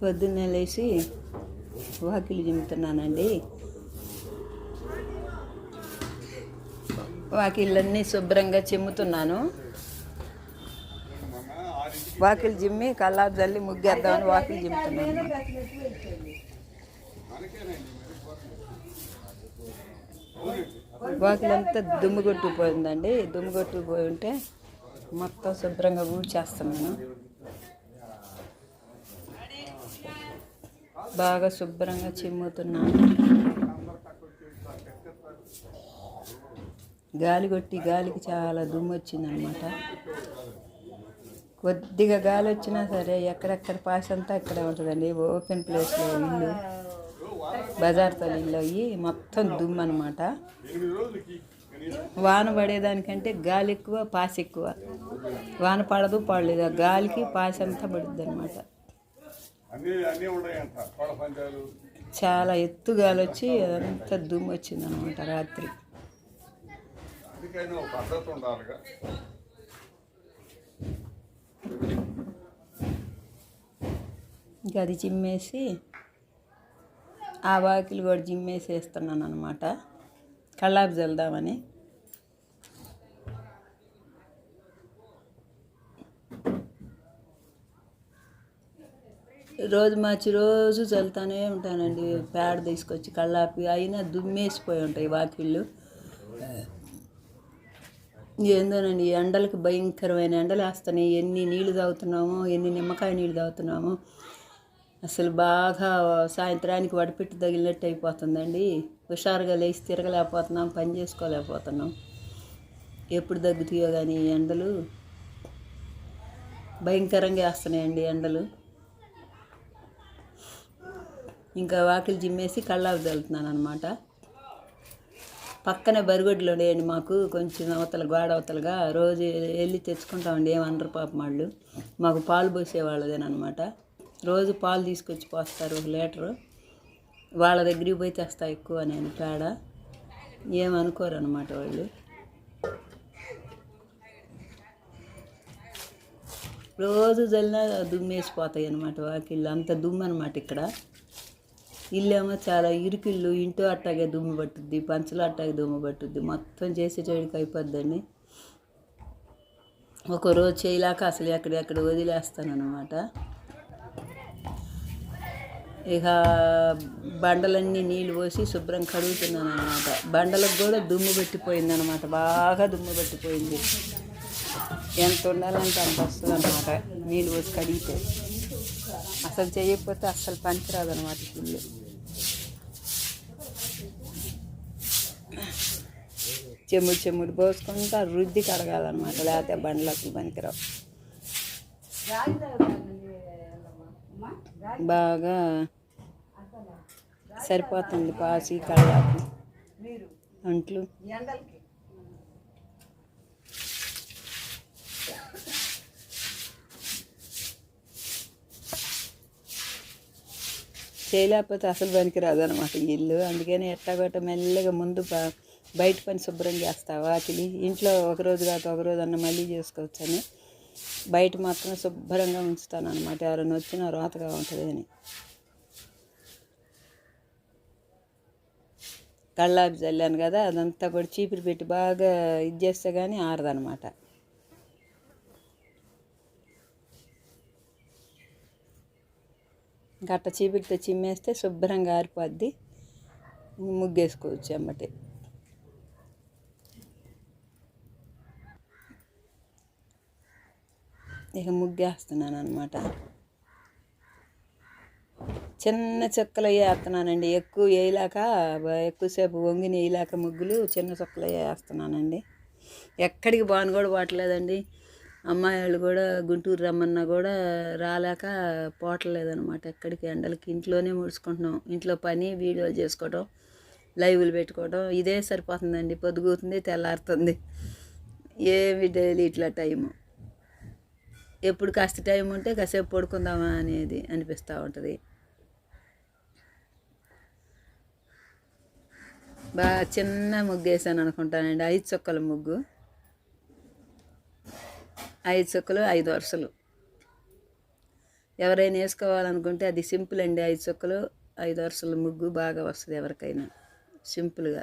పొద్దున్నే లేచి వాకిలి చిమ్ముతున్నానండి. వాకిళ్ళన్నీ శుభ్రంగా చిమ్ముతున్నాను. వాకిలి చిమ్మి కల్లాపు చల్లి ముగ్గేద్దామని వాకిలి చిమ్ముతున్నాను. వాకిలంతా దుమ్ము కొట్టుకుపోయిందండి. దుమ్ము కొట్టుకుపోయి ఉంటే మొత్తం శుభ్రంగా ఊడ్చేస్తున్నాను. బాగా శుభ్రంగా చిమ్ముతున్నాను. గాలి కొట్టి గాలికి చాలా దుమ్ము వచ్చిందనమాట. కొద్దిగా గాలి వచ్చినా సరే ఎక్కడెక్కడ పాసంతా ఇక్కడే ఉంటుందండి. ఓపెన్ ప్లేస్లో ఇల్లు, బజార్తో ఇల్లు అయ్యి మొత్తం దుమ్ము అనమాట. వాన పడేదానికంటే గాలి ఎక్కువ, పాసి ఎక్కువ. వాన పడదు పడలేదు, గాలికి పాసి అంతా పడుద్ది అనమాట. చాలా ఎత్తు గాలి వచ్చి అంత దుమ్ము వచ్చింది అనమాట రాత్రి. ఇంకా అది చిమ్మేసి ఆ వాకిలు కూడా చిమ్మేసి వేస్తున్నాను అనమాట, కల్లాపు చల్లుదామని. రోజు మార్చి రోజు చల్లుతూనే ఉంటానండి. పేడ తీసుకొచ్చి కల్లాపి అయినా దుమ్మేసిపోయి ఉంటాయి వాకిళ్ళు. ఏందోనండి, ఎండలకు భయంకరమైన ఎండలు వేస్తున్నాయి. ఎన్ని నీళ్ళు తాగుతున్నామో, ఎన్ని నిమ్మకాయ నీళ్ళు తాగుతున్నామో, అసలు బాగా సాయంత్రానికి వడపెట్టి తగిలినట్టు అయిపోతుందండి. హుషారుగా లేచి తిరగలేకపోతున్నాం, పని చేసుకోలేకపోతున్నాం. ఎప్పుడు తగ్గుతాయో కానీ ఎండలు భయంకరంగా వేస్తున్నాయండి ఎండలు. ఇంకా వాకిలి జిమ్మేసి కల్లాపు చల్లుతున్నాను అనమాట. పక్కనే బరిగొడ్లు ఉండేయండి మాకు, కొంచెం అవతల గోడ అవతలగా. రోజు వెళ్ళి తెచ్చుకుంటామండి, ఏమనరు పాపం వాళ్ళు. మాకు పాలు పోసేవాళ్ళదేనమాట. రోజు పాలు తీసుకొచ్చి పోస్తారు 1 లీటరు. వాళ్ళ దగ్గరికి పోయి తెస్తా ఎక్కువ నేను పేడ. ఏమనుకోరు అనమాట వాళ్ళు. రోజు చల్లినా దుమ్మేసిపోతాయి అనమాట వాకిళ్ళు. అంత దుమ్ము అనమాట ఇక్కడ. ఇల్లేమో చాలా ఇరుకిళ్ళు, ఇంటూ అట్టాగే దుమ్ము పట్టుద్ది, పంచలు అట్టాగే దుమ్ము పట్టుద్ది. మొత్తం చేసేటోడికి అయిపోద్దండి. ఒకరోజు చేయలేక అసలు ఎక్కడెక్కడ వదిలేస్తానమాట. ఇక బండలన్నీ నీళ్ళు పోసి శుభ్రం కడుగుతున్నాను అనమాట. బండలకు కూడా దుమ్ము పెట్టిపోయింది, బాగా దుమ్ము పెట్టిపోయింది. ఎంత ఉండాలంటే అంత వస్తుంది అనమాట నీళ్ళు పోసి కడిగితే. అసలు చేయకపోతే అస్సలు పనికిరాదు అనమాట ఇల్లు. చెమ్ముడు పోసుకుంటా రుద్ది కడగాలన్నమాట, లేకపోతే బండ్లకు పనికిరావు. బాగా సరిపోతుంది పాసి కళ్ళకు అంట్లు. చేయలేకపోతే అసలు పనికిరాదు అనమాట ఇల్లు. అందుకని ఎట్టాగొట్ట మెల్లగా ముందు బయట పని శుభ్రం చేస్తా. వాకిలి ఇంట్లో ఒకరోజు కాక ఒకరోజు అన్న మళ్ళీ చేసుకోవచ్చని బయట మాత్రం శుభ్రంగా ఉంచుతాను అనమాట. ఎవరైనా వచ్చినా రోతగా ఉంటుంది అని. కల్లాపి చల్లాను కదా, అదంతా కూడా చీపురు పెట్టి బాగా ఇది చేస్తే కానీ ఆరదనమాట. గట్ట చీపురితో చిమ్మేస్తే శుభ్రంగా ఆరిపోద్ది, ముగ్గేసుకోవచ్చు అమ్మటే. ఇక ముగ్గేస్తున్నాను అనమాట. చిన్న చుక్కలు వేస్తున్నానండి, ఎక్కువ వేయలేక, ఎక్కువసేపు వంగిని వేయలేక ముగ్గులు చిన్న చుక్కలు వేస్తున్నానండి. ఎక్కడికి బాను కూడా పోవట్లేదండి. అమ్మాయి వాళ్ళు కూడా గుంటూరు రమ్మన్నా కూడా రాలేక పోవట్లేదనమాట ఎక్కడికి. ఎండలకి ఇంట్లోనే ముడుచుకుంటున్నాం. ఇంట్లో పని, వీడియోలు చేసుకోవడం, లైవ్లు పెట్టుకోవడం, ఇదే సరిపోతుందండి. పొద్దుగుతుంది, తెల్లారుతుంది. ఏమి డైలీ ఇట్లా టైము. ఎప్పుడు కాస్త టైం ఉంటే కాసేపు పడుకుందామా అనేది అనిపిస్తూ ఉంటుంది. బాగా చిన్న ముగ్గు వేసాను అనుకుంటానండి, 5 చుక్కల ముగ్గు. 5 చుక్కలు 5 వరుసలు ఎవరైనా వేసుకోవాలనుకుంటే అది సింపుల్ అండి. 5 చుక్కలు 5 వరుసల ముగ్గు బాగా వస్తుంది ఎవరికైనా సింపుల్గా.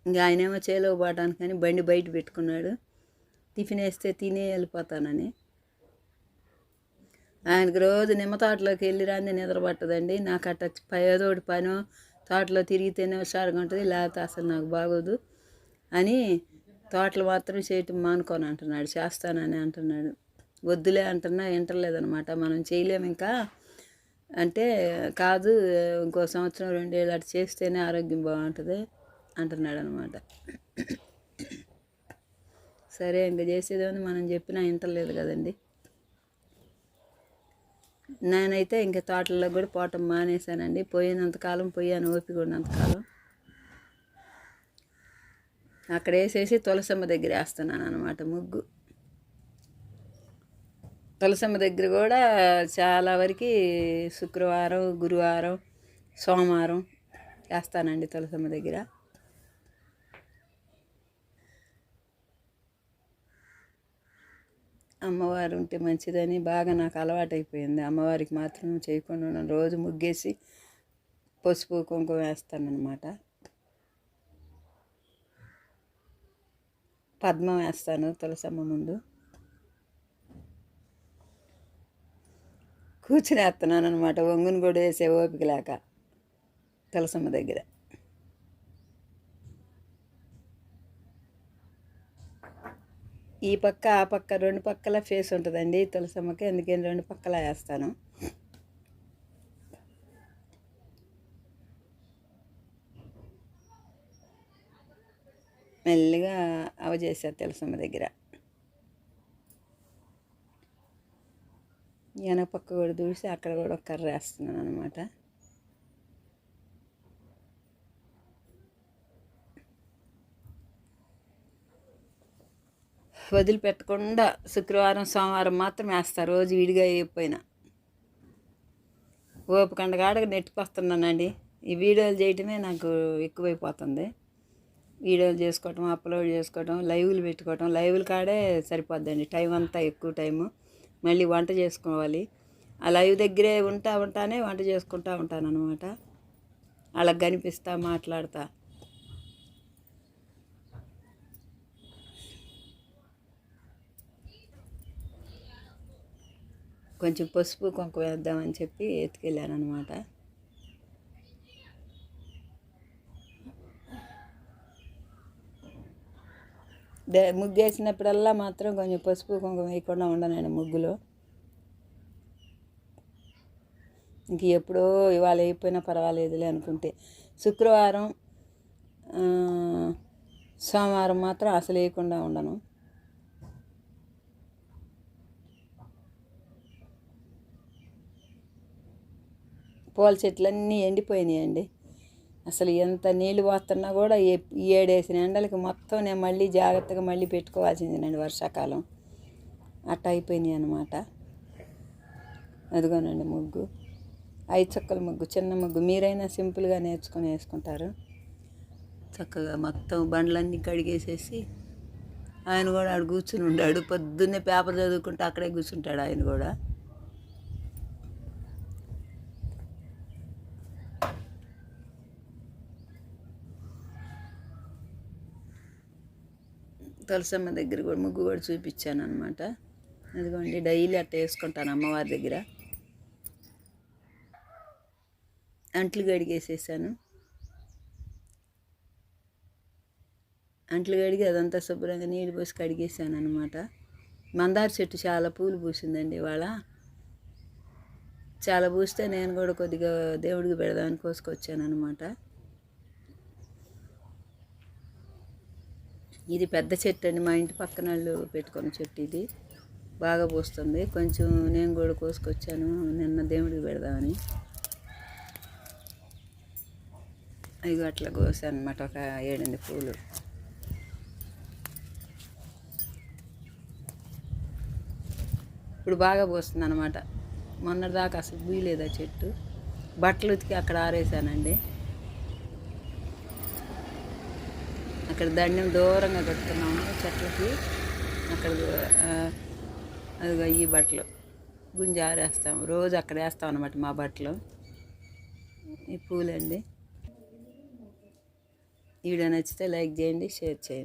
ఇంకా ఆయనేమో చేలో పోవడానికి కానీ బండి బయట పెట్టుకున్నాడు. టిఫిన్ వేస్తే తినే వెళ్ళిపోతానని. ఆయనకు రోజు నిమ్మ తోటలోకి వెళ్ళి రాని నిద్ర పట్టదండి. నాకు అట్ట ఏదోటి పనో తోటలో తిరిగితేనే హుషారుగా ఉంటుంది, లేకపోతే అసలు నాకు బాగోదు అని తోటలు మాత్రం చేయటం మానుకొని అంటున్నాడు. చేస్తానని అంటున్నాడు. వద్దులే అంటున్నా వింటలేదనమాట. మనం చేయలేము ఇంకా అంటే, కాదు ఇంకో సంవత్సరం 2 ఏళ్ళు అటు చేస్తేనే ఆరోగ్యం బాగుంటుంది అంటున్నాడు అనమాట. సరే ఇంకా చేసేదేమో మనం చెప్పినా వింటలేదు కదండి. నేనైతే ఇంకా తోటల్లో కూడా పోవటం మానేశానండి. పోయినంతకాలం పోయాను, ఓపిక ఉన్నంతకాలం. అక్కడ వేసేసి తులసమ్మ దగ్గర వేస్తున్నాను అనమాట ముగ్గు. తులసమ్మ దగ్గర కూడా చాలా వరకు శుక్రవారం, గురువారం, సోమవారం వేస్తానండి తులసమ్మ దగ్గర. అమ్మవారు ఉంటే మంచిదని బాగా నాకు అలవాటైపోయింది. అమ్మవారికి మాత్రం చేయకుండా ఉన్నాను. రోజు ముగ్గేసి పసుపు కుంకుమ వేస్తానన్నమాట. పద్మం వేస్తాను తులసమ్మ ముందు. కూర్చుని వేస్తున్నాను అనమాట. వంగుని కూడా వేసే ఓపిక లేక తులసమ్మ దగ్గర. ఈ పక్క ఆ పక్క 2 పక్కల ఫేస్ ఉంటుందండి తులసమ్మకి, అందుకని 2 పక్కల వేస్తాను. మెల్లిగా అవజేసాను తులసమ్మ దగ్గర. వెనక పక్క కూడా దూసి అక్కడ కూడా ఒక కర్ర వేస్తున్నాను అనమాట. వదిలిపెట్టకుండా శుక్రవారం, సోమవారం మాత్రం వేస్తా. రోజు విడిగా అయిపోయినా ఓపికండ కాడగా నెట్టుకొస్తున్నానండి. ఈ వీడియోలు చేయటమే నాకు ఎక్కువైపోతుంది. వీడియోలు చేసుకోవటం, అప్లోడ్ చేసుకోవటం, లైవ్లు పెట్టుకోవటం. లైవ్లు కాడే సరిపోద్దండి టైం అంతా, ఎక్కువ టైము. మళ్ళీ వంట చేసుకోవాలి. ఆ లైవ్ దగ్గరే ఉంటానే వంట చేసుకుంటూ ఉంటాను అనమాట. వాళ్ళకి కనిపిస్తా మాట్లాడతా. కొంచెం పసుపు కుంకుమ వేద్దామని చెప్పి ఎత్తుకెళ్ళాను అనమాట. ముగ్గు వేసినప్పుడల్లా మాత్రం కొంచెం పసుపు కుంకుమ వేయకుండా ఉండనండి ముగ్గులో. ఇంక ఎప్పుడో ఇవాళ అయిపోయినా పర్వాలేదులే అనుకుంటే. శుక్రవారం, సోమవారం మాత్రం అసలు వేయకుండా ఉండను. పూల చెట్లన్నీ ఎండిపోయినాయండి. అసలు ఎంత నీళ్ళు పోస్తున్నా కూడా ఈ 7 వేసిన ఎండలకి మొత్తం నేను మళ్ళీ జాగ్రత్తగా మళ్ళీ పెట్టుకోవాల్సిందేనండి వర్షాకాలం. అట్ట అయిపోయినాయి అన్నమాట. అదిగోనండి ముగ్గు, 5 చుక్కల ముగ్గు, చిన్న ముగ్గు. మీరైనా సింపుల్గా నేర్చుకొని వేసుకుంటారు. చక్కగా మొత్తం బండ్లన్నీ కడిగేసేసి ఆయన కూడా ఆడు కూర్చుని ఉన్నాడు. పొద్దున్నే పేపర్ చదువుకుంటూ అక్కడే కూర్చుంటాడు ఆయన కూడా. తులసమ్మ దగ్గర కూడా ముగ్గు కూడా చూపించాను అనమాట. అదిగోండి డైలీ అట్ట వేసుకుంటాను అమ్మవారి దగ్గర. అంట్లు కడిగేసేసాను. అంట్లు కడిగి అదంతా శుభ్రంగా నీళ్ళు పోసి కడిగేసాను అనమాట. మందార చెట్టు చాలా పూలు పూసిందండి ఇవాళ. చాలా పూస్తే నేను కూడా కొద్దిగా దేవుడికి పెడదామని కోసుకొచ్చాను అనమాట. ఇది పెద్ద చెట్టు అండి, మా ఇంటి పక్కన వాళ్ళు పెట్టుకున్న చెట్టు. ఇది బాగా పూస్తుంది. కొంచెం నేను కూడా కోసుకొచ్చాను నిన్న దేవుడికి పెడదామని. అవి అట్లా కోసాను అనమాట, ఒక 7 పూలు. ఇప్పుడు బాగా పూస్తుంది అనమాట. మొన్నటిదాకా అసలు పూయలేదు ఆ చెట్టు. బట్టలు ఉతికి అక్కడ ఆరేసానండి. అక్కడ దండం దూరంగా కట్టుకున్నాము చెట్లకి. అక్కడ అదిగో ఈ బట్టలు గుంజి ఆరేస్తాం, రోజు అక్కడ వేస్తాం అన్నమాట మా బట్టలు. ఈ పూలండి. వీడియో నచ్చితే లైక్ చేయండి, షేర్ చేయండి.